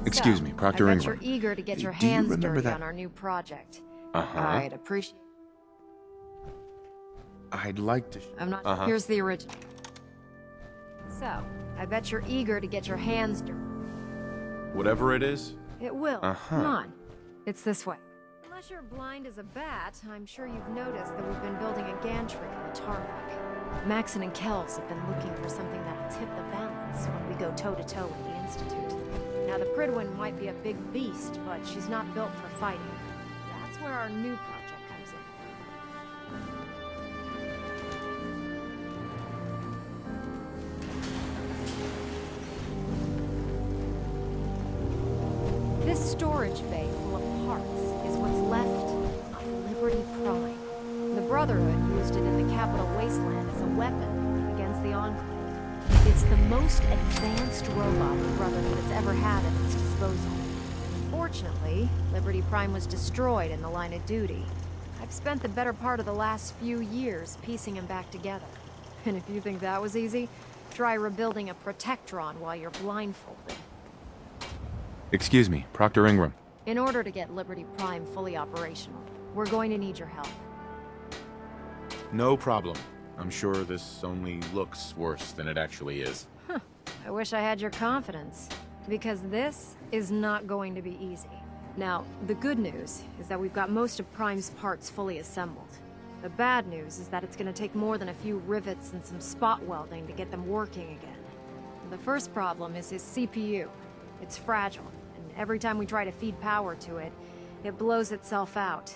Excuse me, Proctor I bet Ingram. you're eager to get your Do you hands remember dirty that- on our new project. Uh-huh. I'd appreciate... I'd like to... I'm not... Here's the original. So, I bet you're eager to get your hands dirty. Whatever it is? It will. Uh-huh. Come on. It's this way. Unless you're blind as a bat, I'm sure you've noticed that we've been building a gantry on the tarmac. Maxon and Kells have been looking for something that'll tip the balance when we go toe-to-toe with the Institute. Now, the Prydwen might be a big beast, but she's not built for fighting. That's where our new project comes in. This storage bay full of parts is what's left of Liberty Prime. The Brotherhood used it in the Capital Wasteland as a weapon against the Enclave. It's the most advanced robot the Brotherhood has ever had at its disposal. Unfortunately, Liberty Prime was destroyed in the line of duty. I've spent the better part of the last few years piecing him back together. And if you think that was easy, try rebuilding a Protectron while you're blindfolded. Excuse me, Proctor Ingram. In order to get Liberty Prime fully operational, we're going to need your help. No problem. I'm sure this only looks worse than it actually is. I wish I had your confidence, because this is not going to be easy. Now, the good news is that we've got most of Prime's parts fully assembled. The bad news is that it's going to take more than a few rivets and some spot welding to get them working again. The first problem is his CPU. It's fragile, and every time we try to feed power to it, it blows itself out.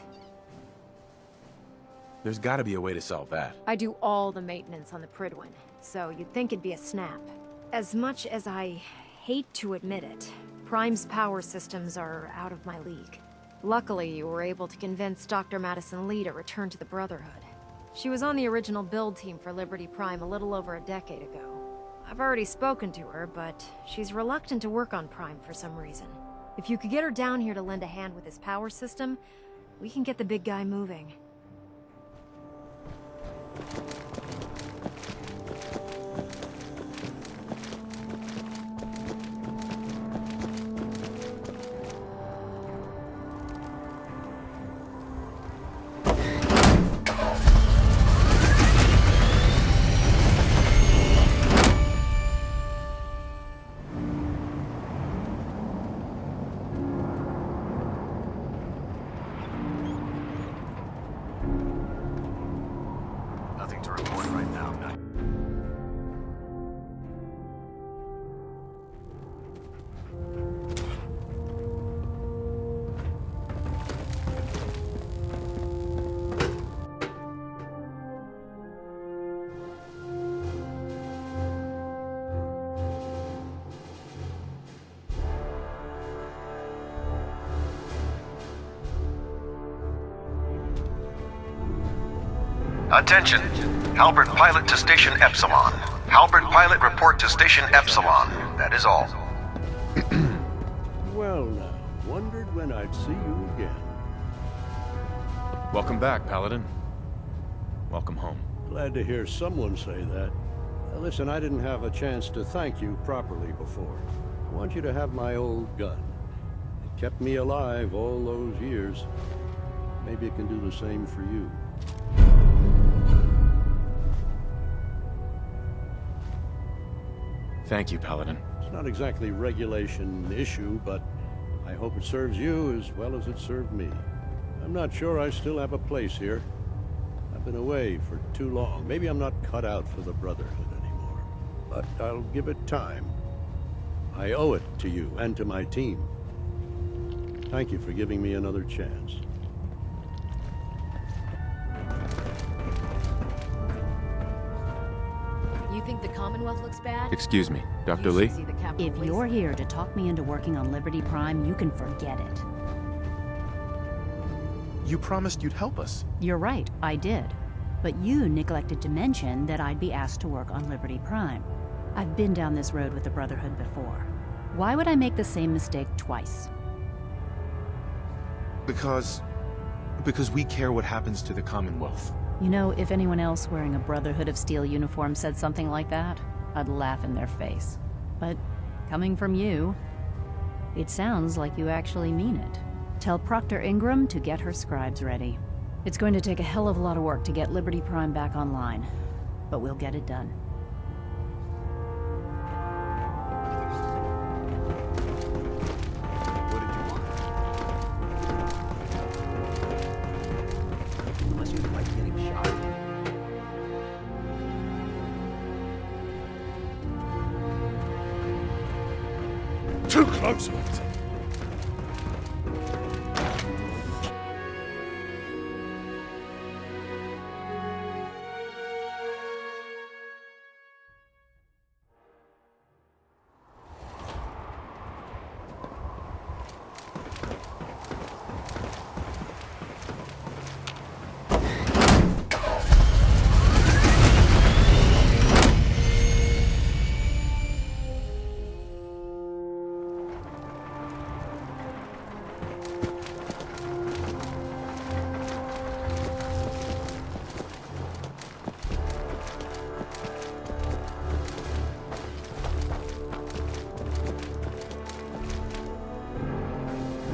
There's gotta be a way to solve that. I do all the maintenance on the Prydwen, so you'd think it'd be a snap. As much as I hate to admit it, Prime's power systems are out of my league. Luckily, you were able to convince Dr. Madison Lee to return to the Brotherhood. She was on the original build team for Liberty Prime a little over a decade ago. I've already spoken to her, but she's reluctant to work on Prime for some reason. If you could get her down here to lend a hand with his power system, we can get the big guy moving. Nothing to report right now. Attention! Halbert Pilot to Station Epsilon. Halbert Pilot report to Station Epsilon. That is all. Well now, wondered when I'd see you again. Welcome back, Paladin. Welcome home. Glad to hear someone say that. Listen, I didn't have a chance to thank you properly before. I want you to have my old gun. It kept me alive all those years. Maybe it can do the same for you. Thank you, Paladin. It's not exactly a regulation issue, but I hope it serves you as well as it served me. I'm not sure I still have a place here. I've been away for too long. Maybe I'm not cut out for the Brotherhood anymore. But I'll give it time. I owe it to you and to my team. Thank you for giving me another chance. You think the Commonwealth looks bad? Excuse me, Dr. You Lee? should see the Capitol If you're here to talk me into working on Liberty Prime, you can forget it. You promised you'd help us. You're right, I did. But you neglected to mention that I'd be asked to work on Liberty Prime. I've been down this road with the Brotherhood before. Why would I make the same mistake twice? Because we care what happens to the Commonwealth. You know, if anyone else wearing a Brotherhood of Steel uniform said something like that, I'd laugh in their face. But coming from you... It sounds like you actually mean it. Tell Proctor Ingram to get her scribes ready. It's going to take a hell of a lot of work to get Liberty Prime back online, but we'll get it done. What did you want? Unless you like getting shot. Too close, mate.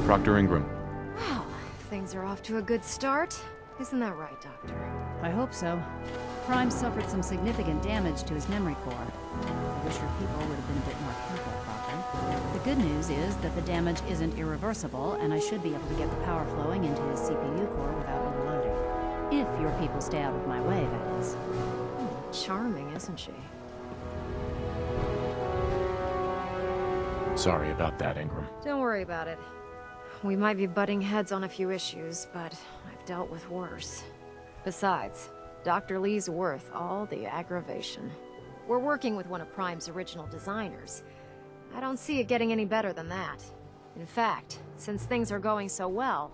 Proctor Ingram. Wow, things are off to a good start. Isn't that right, Doctor? I hope so. Prime suffered some significant damage to his memory core. I wish your people would have been a bit more careful, Proctor. The good news is that the damage isn't irreversible, and I should be able to get the power flowing into his CPU core without overloading. If your people stay out of my way, that is. Charming, isn't she? Sorry about that, Ingram. Don't worry about it. We might be butting heads on a few issues, but I've dealt with worse. Besides, Dr. Lee's worth all the aggravation. We're working with one of Prime's original designers. I don't see it getting any better than that. In fact, since things are going so well,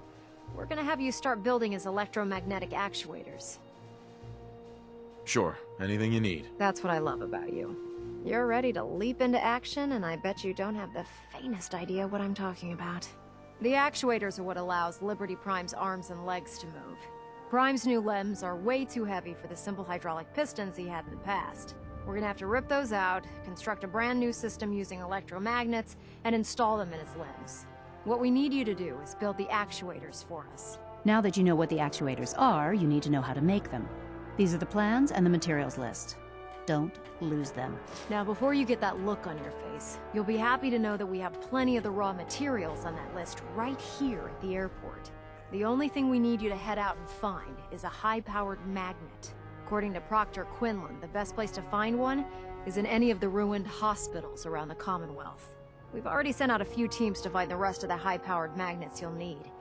we're gonna have you start building his electromagnetic actuators. Sure, anything you need. That's what I love about you. You're ready to leap into action, and I bet you don't have the faintest idea what I'm talking about. The actuators are what allows Liberty Prime's arms and legs to move. Prime's new limbs are way too heavy for the simple hydraulic pistons he had in the past. We're gonna have to rip those out, construct a brand new system using electromagnets, and install them in his limbs. What we need you to do is build the actuators for us. Now that you know what the actuators are, you need to know how to make them. These are the plans and the materials list. Don't lose them. Now, before you get that look on your face, you'll be happy to know that we have plenty of the raw materials on that list right here at the airport. The only thing we need you to head out and find is a high-powered magnet. According to Proctor Quinlan, the best place to find one is in any of the ruined hospitals around the Commonwealth. We've already sent out a few teams to find the rest of the high-powered magnets you'll need.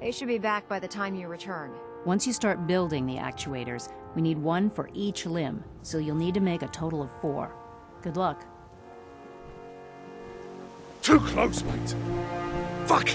They should be back by the time you return. Once you start building the actuators, we need one for each limb, so you'll need to make a total of 4. Good luck. Too close, mate. Fuck!